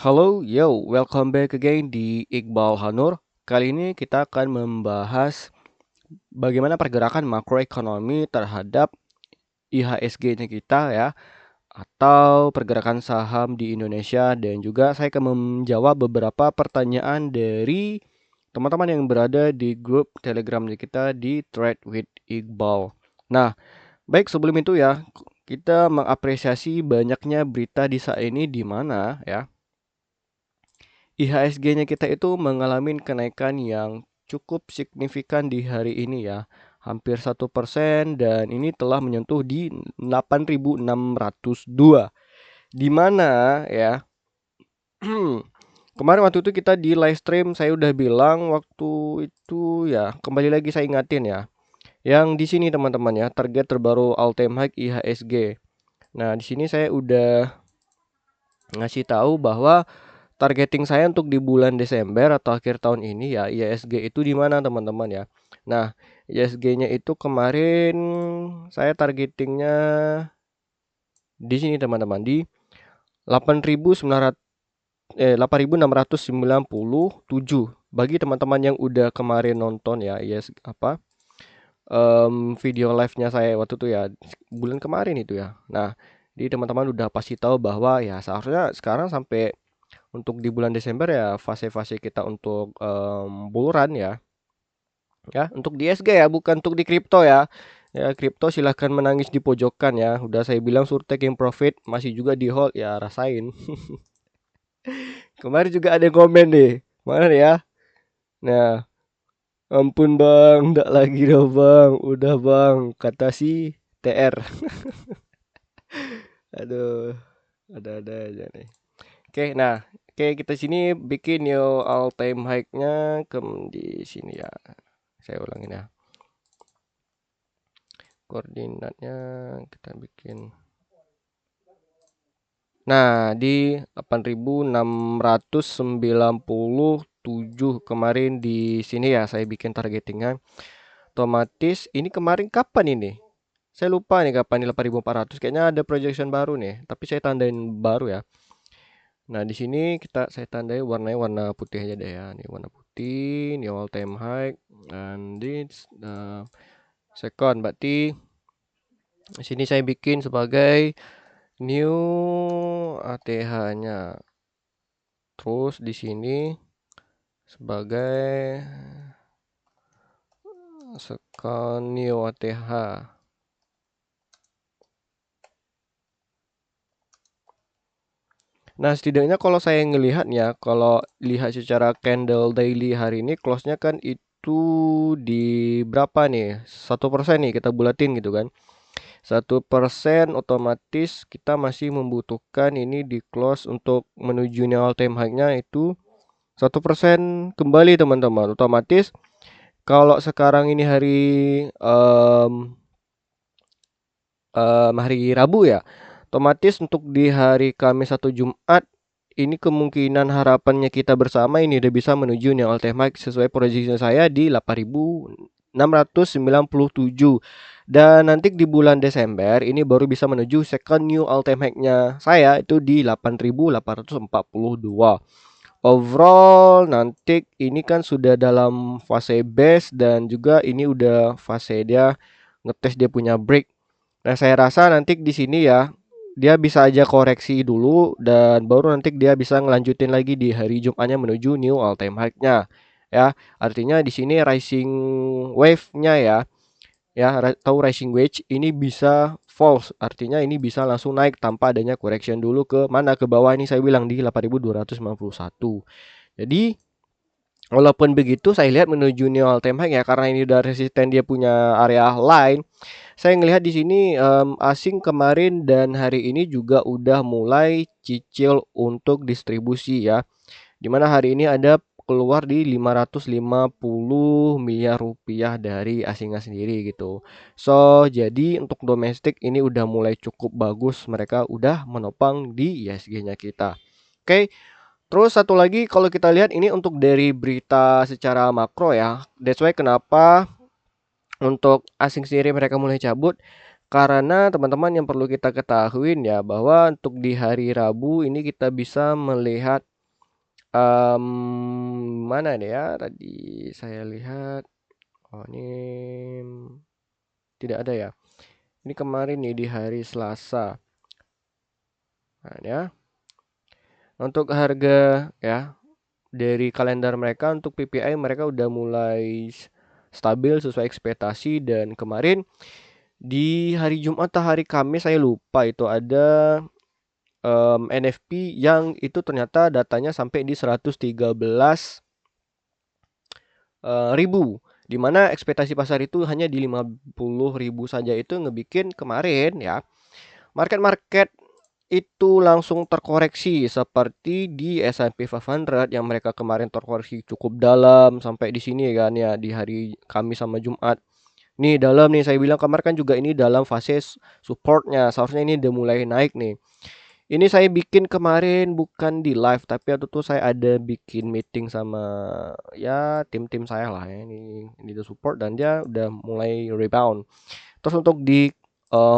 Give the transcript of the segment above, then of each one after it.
Halo, yo, welcome back again di Iqbal Hanur. Kali ini kita akan membahas bagaimana pergerakan makroekonomi terhadap IHSG-nya kita ya, atau pergerakan saham di Indonesia, dan juga saya akan menjawab beberapa pertanyaan dari teman-teman yang berada di grup Telegram kita di Trade with Iqbal. Nah, baik sebelum itu ya, kita mengapresiasi banyaknya berita di saat ini di mana ya IHSG-nya kita itu mengalami kenaikan yang cukup signifikan di hari ini ya. Hampir 1% dan ini telah menyentuh di 8.602. Di mana ya kemarin waktu itu kita di live stream saya udah bilang waktu itu ya, kembali lagi saya ingatin ya. Yang di sini teman-teman ya, target terbaru all time high IHSG. Nah, di sini saya udah ngasih tahu bahwa targeting saya untuk di bulan Desember atau akhir tahun ini ya IHSG itu di mana teman-teman ya. Nah, IHSG-nya itu kemarin saya targetingnya di sini teman-teman di 8.697. Bagi teman-teman yang udah kemarin nonton ya video live-nya saya waktu itu ya bulan kemarin itu ya. Nah, di teman-teman udah pasti tahu bahwa ya seharusnya sekarang sampai untuk di bulan Desember ya fase-fase kita untuk bull run ya. Ya, untuk di SG ya, bukan untuk di kripto ya. Ya, kripto silahkan menangis di pojokan ya. Udah saya bilang suruh taking profit, masih juga di hold ya, rasain. Kemarin juga ada yang komen deh. Mana ya? Nah, ampun bang, ndak lagi dong bang. Udah bang, kata si TR. Aduh, ada-ada aja nih. Oke, nah, oke kita sini bikin new all time high-nya di sini ya. Saya ulangin ya. Koordinatnya kita bikin. Nah, di 8.697 kemarin di sini ya saya bikin targetingnya. Otomatis ini kemarin kapan ini? Saya lupa nih kapan di 8.400. Kayaknya ada projection baru nih, tapi saya tandain baru ya. Nah, di sini saya tandai warnanya warna putih aja deh ya. Ini warna putih, ini all time high, and this second berarti di sini saya bikin sebagai new ATH-nya. Terus di sini sebagai second new ATH. Nah, setidaknya kalau saya ngelihatnya, kalau lihat secara candle daily hari ini close-nya kan itu di berapa nih? 1% nih kita bulatin gitu kan. 1% otomatis kita masih membutuhkan ini di close untuk menuju new all time high-nya itu 1% kembali teman-teman. Otomatis kalau sekarang ini hari Rabu ya, otomatis untuk di hari Kamis atau Jumat ini kemungkinan harapannya kita bersama ini udah bisa menuju new all time high sesuai proyeksi saya di 8.697. Dan nanti di bulan Desember ini baru bisa menuju second new all time high-nya saya itu di 8.842. Overall nanti ini kan sudah dalam fase base dan juga ini udah fase dia ngetes dia punya break. Nah, saya rasa nanti di sini ya dia bisa aja koreksi dulu dan baru nanti dia bisa ngelanjutin lagi di hari Jumatnya menuju new all time high-nya. Ya, artinya di sini rising wave-nya ya. Ya, tahu rising wedge ini bisa false, artinya ini bisa langsung naik tanpa adanya correction dulu ke mana ke bawah ini saya bilang di 8.291. Jadi walaupun begitu saya lihat menuju new all time high ya karena ini udah resisten dia punya area line. Saya ngelihat di sini asing kemarin dan hari ini juga udah mulai cicil untuk distribusi ya. Dimana hari ini ada keluar di 550 miliar rupiah dari asingnya sendiri gitu. So, jadi untuk domestik ini udah mulai cukup bagus. Mereka udah menopang di ISG-nya kita. Oke, terus satu lagi kalau kita lihat ini untuk dari berita secara makro ya. That's why kenapa untuk asing sendiri mereka mulai cabut. Karena teman-teman yang perlu kita ketahui ya bahwa untuk di hari Rabu ini kita bisa melihat Mana nih ya? Tadi saya lihat. Oh, ini tidak ada ya. Ini kemarin nih di hari Selasa. Nah, ya. Untuk harga ya dari kalender mereka untuk PPI mereka udah mulai stabil sesuai ekspektasi dan kemarin di hari Jumat atau hari Kamis saya lupa itu ada NFP yang itu ternyata datanya sampai di 113 ribu, di mana ekspektasi pasar itu hanya di 50 ribu saja. Itu ngebikin kemarin ya market-market itu langsung terkoreksi seperti di S&P 500 yang mereka kemarin terkoreksi cukup dalam sampai di sini kan ya di hari Kamis sama Jumat. Nih dalam nih saya bilang kemarin kan juga ini dalam fase supportnya, seharusnya ini udah mulai naik nih. Ini saya bikin kemarin bukan di live tapi waktu itu saya ada bikin meeting sama ya tim-tim saya lah ya ini the support dan dia udah mulai rebound. Terus untuk di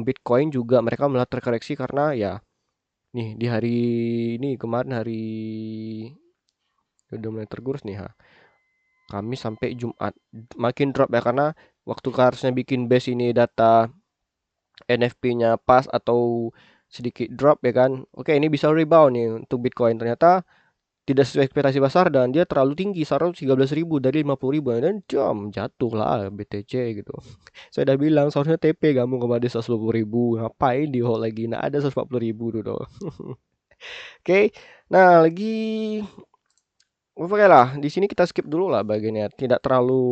Bitcoin juga mereka mulai terkoreksi karena ya nih di hari ini kemarin hari udah mulai tergerus nih ha. Kamis sampai Jumat makin drop ya karena waktu harusnya bikin base ini data NFP-nya pas atau sedikit drop ya kan. Oke, ini bisa rebound nih untuk Bitcoin. Ternyata tidak sesuai ekspektasi pasar dan dia terlalu tinggi 113 ribu dari 50 ribu dan jam jatuh lah BTC gitu. Saya udah bilang seharusnya TP kamu kemarin 120 ribu, ngapain di hold lagi? Nah ada 140 ribu dulu. Oke, nah lagi oke lah, di sini kita skip dulu lah bagiannya. Tidak terlalu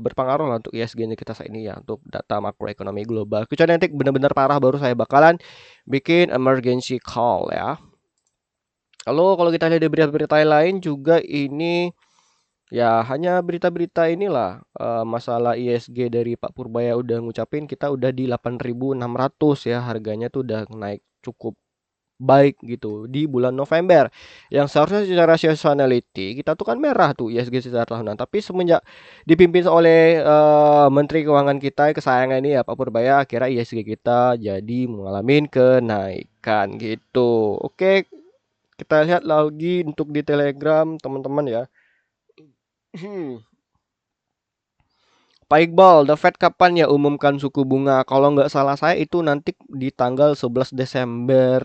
berpengaruh lah untuk ISG-nya kita saat ini ya, untuk data makroekonomi global. Kecuali nanti benar-benar parah baru saya bakalan bikin emergency call ya. Lalu kalau kita lihat di berita-berita lain juga ini ya hanya berita-berita inilah masalah ISG dari Pak Purbaya udah ngucapin kita udah di 8.600 ya harganya tuh udah naik cukup baik gitu di bulan November yang seharusnya secara seasonality kita tuh kan merah tuh ISG secara tahunan tapi semenjak dipimpin oleh Menteri Keuangan kita kesayangan ini ya Pak Purbaya akhirnya ISG kita jadi mengalami kenaikan gitu. Oke, kita lihat lagi untuk di Telegram teman-teman ya. Pak Iqbal, The Fed kapan ya umumkan suku bunga? Kalau nggak salah saya itu nanti di tanggal 11 Desember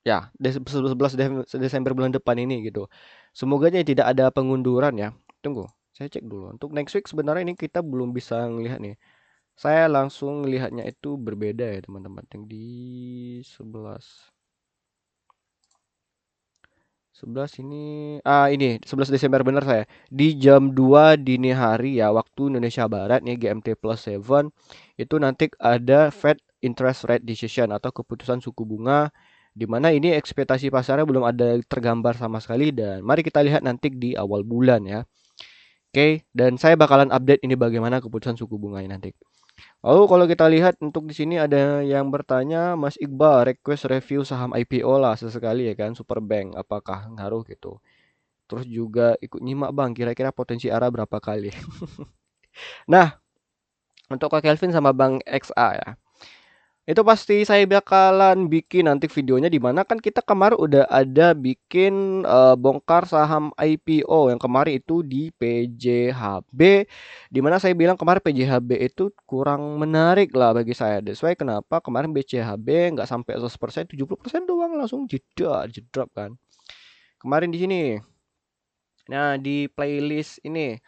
ya, 11 Desember bulan depan ini gitu. Semoga aja tidak ada pengunduran ya. Tunggu, saya cek dulu. Untuk next week sebenarnya ini kita belum bisa ngelihat nih. Saya langsung lihatnya itu berbeda ya teman-teman. Yang di 11 11 ini ini 11 Desember bener saya. Di jam 2 dini hari ya waktu Indonesia Barat nih GMT plus 7 itu nanti ada Fed interest rate decision atau keputusan suku bunga di mana ini ekspektasi pasarnya belum ada tergambar sama sekali dan mari kita lihat nanti di awal bulan ya. Oke, dan saya bakalan update ini bagaimana keputusan suku bunganya nanti. Lalu kalau kita lihat untuk di sini ada yang bertanya, Mas Iqbal request review saham IPO lah sesekali ya kan, Superbank, apakah ngaruh gitu. Terus juga ikut nyimak Bang, kira-kira potensi arah berapa kali. Nah, untuk Kak Kelvin sama Bang XA ya. Itu pasti saya bakalan bikin nanti videonya di mana kan kita kemarin udah ada bikin bongkar saham IPO yang kemarin itu di PJHB di mana saya bilang kemarin PJHB itu kurang menarik lah bagi saya. That's why kenapa kemarin PJHB nggak sampai 100%, 70% doang langsung jedrop kan. Kemarin di sini. Nah, di playlist ini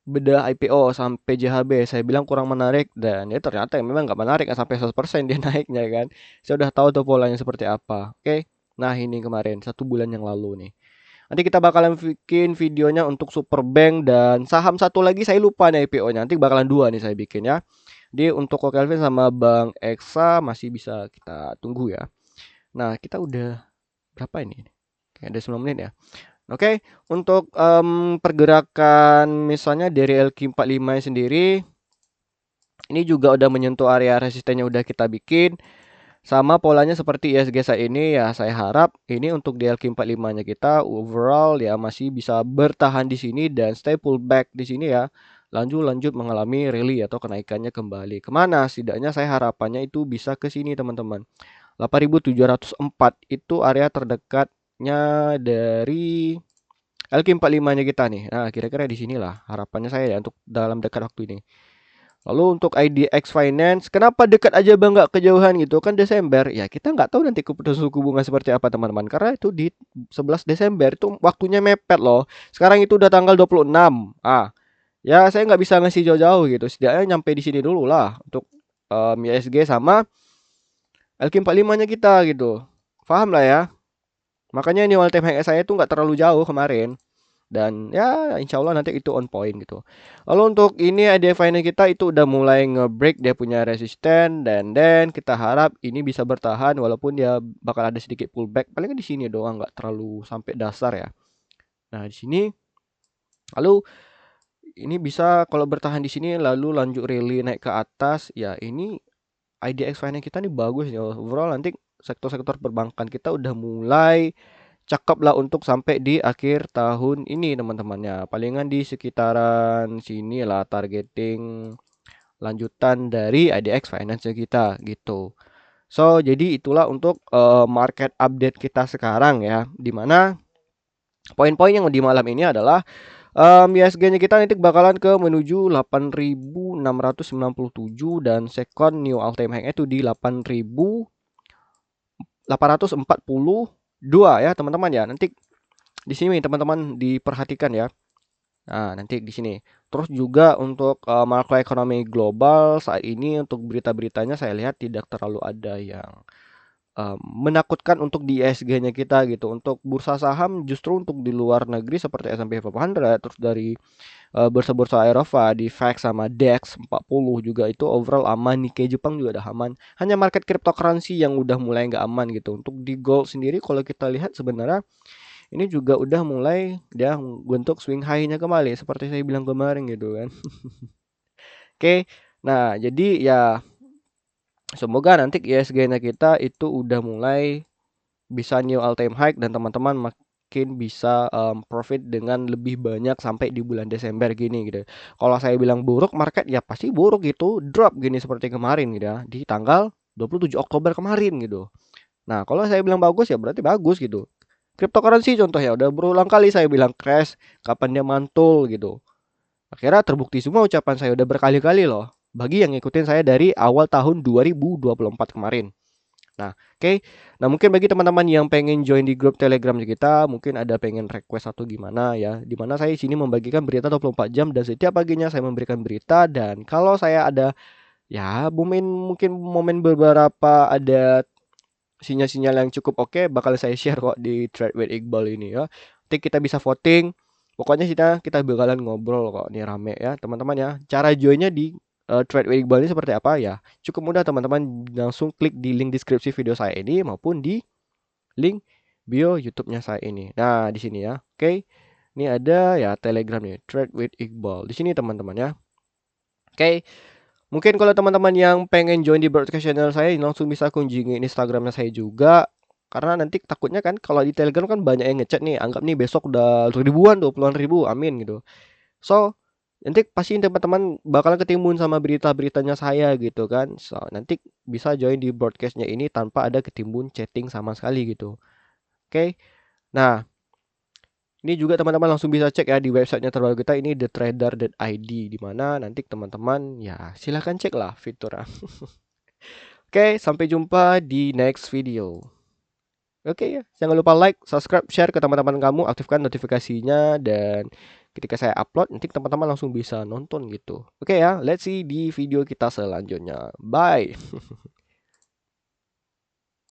bedah IPO sampai JHB saya bilang kurang menarik dan ya ternyata memang nggak menarik sampai 100% dia naiknya kan. Saya udah tahu tuh polanya seperti apa. Oke. Nah, ini kemarin 1 bulan yang lalu nih. Nanti kita bakalan bikin videonya untuk Superbank dan saham satu lagi saya lupa nih IPO-nya. Nanti bakalan 2 nih saya bikin ya. Jadi untuk Ko Kelvin sama Bang Eksa masih bisa kita tunggu ya. Nah, kita udah berapa ini? Kayak ada 9 menit ya. Oke, untuk pergerakan misalnya dari LQ45 sendiri, ini juga udah menyentuh area resistennya udah kita bikin. Sama polanya seperti ISG saat ini ya, saya harap ini untuk di LQ45-nya kita overall ya masih bisa bertahan di sini dan stay pullback di sini ya. Lanjut mengalami rally atau kenaikannya kembali. Kemana? Setidaknya saya harapannya itu bisa ke sini teman-teman. 8.704 itu area terdekatnya breaknya dari LQ45-nya kita nih. Nah, kira-kira di sinilah harapannya saya ya untuk dalam dekat waktu ini. Lalu untuk IDX Finance, kenapa dekat aja bang nggak kejauhan gitu kan Desember? Ya kita nggak tahu nanti keputusan suku bunga seperti apa teman-teman. Karena itu di 11 Desember itu waktunya mepet loh. Sekarang itu udah tanggal 26. Ya saya nggak bisa ngasih jauh-jauh gitu. Setidaknya nyampe di sini dulu lah untuk ISG sama LQ45-nya kita gitu. Paham lah ya. Makanya ini all time high saya tuh nggak terlalu jauh kemarin. Dan ya insya Allah nanti itu on point gitu. Lalu untuk ini idea finance kita itu udah mulai nge-break dia punya resisten dan kita harap ini bisa bertahan walaupun dia bakal ada sedikit pullback. Paling di sini doang nggak terlalu sampai dasar ya. Nah, di sini lalu ini bisa kalau bertahan di sini lalu lanjut rally naik ke atas ya ini IDX finance kita nih bagus ya. Overall nanti sektor-sektor perbankan kita udah mulai cakep lah untuk sampai di akhir tahun ini teman-temannya. Palingan di sekitaran sini lah targeting lanjutan dari IDX Finance kita gitu. So, jadi itulah untuk market update kita sekarang ya. Dimana poin-poin yang di malam ini adalah ISG-nya kita nanti bakalan ke menuju 8.697 dan second new all time high itu di 8.842 ya teman-teman ya. Nanti di sini teman-teman diperhatikan ya. Nah, nanti di sini. Terus juga untuk makroekonomi global saat ini untuk berita-beritanya saya lihat tidak terlalu ada yang menakutkan untuk di ESG-nya kita gitu. Untuk bursa saham justru untuk di luar negeri seperti S&P 500 terus dari bursa-bursa Eropa di FAX sama DAX 40 juga itu overall aman. Nikkei Jepang juga udah aman. Hanya market cryptocurrency yang udah mulai nggak aman gitu. Untuk di gold sendiri kalau kita lihat sebenarnya ini juga udah mulai dia bentuk swing high-nya kembali seperti saya bilang kemarin gitu kan. Oke. Nah, jadi ya semoga nanti ISG-nya kita itu udah mulai bisa new all time high dan teman-teman makin bisa profit dengan lebih banyak sampai di bulan Desember gini gitu. Kalau saya bilang buruk market ya pasti buruk gitu, drop gini seperti kemarin gitu ya di tanggal 27 Oktober kemarin gitu. Nah, kalau saya bilang bagus ya berarti bagus gitu. Cryptocurrency contohnya udah berulang kali saya bilang crash, kapan dia mantul gitu. Akhirnya terbukti semua ucapan saya udah berkali-kali loh. Bagi yang ngikutin saya dari awal tahun 2024 kemarin. Nah, oke. Nah, mungkin bagi teman-teman yang pengen join di grup Telegram kita, mungkin ada pengen request atau gimana ya. Dimana saya di sini membagikan berita 24 jam dan setiap paginya saya memberikan berita dan kalau saya ada ya mungkin momen beberapa ada sinyal-sinyal yang cukup oke bakal saya share kok di Trade with Iqbal ini ya. Nanti kita bisa voting. Pokoknya kita bakalan ngobrol kok nih rame ya teman-teman ya. Cara joinnya di Trade with Iqbal ini seperti apa ya? Cukup mudah teman-teman langsung klik di link deskripsi video saya ini maupun di link bio YouTube-nya saya ini. Nah, di sini ya. Oke. Ini ada ya Telegram nih, Trade with Iqbal. Di sini teman-teman ya. Oke. Mungkin kalau teman-teman yang pengen join di broadcast channel saya langsung bisa kunjungi Instagramnya saya juga. Karena nanti takutnya kan kalau di Telegram kan banyak yang ngechat nih, anggap nih besok udah ribuan, 20-an ribu, amin gitu. So, nanti pasti teman-teman bakalan ketimbun sama berita-beritanya saya gitu kan. So, nanti bisa join di broadcastnya ini tanpa ada ketimbun chatting sama sekali gitu. Oke. Nah, ini juga teman-teman langsung bisa cek ya di websitenya terbaru kita ini thetrader.id di mana nanti teman-teman ya silahkan cek lah fiturnya. Oke, sampai jumpa di next video. Oke ya, jangan lupa like, subscribe, share ke teman-teman kamu, aktifkan notifikasinya dan ketika saya upload nanti teman-teman langsung bisa nonton gitu. Oke ya, let's see di video kita selanjutnya. Bye.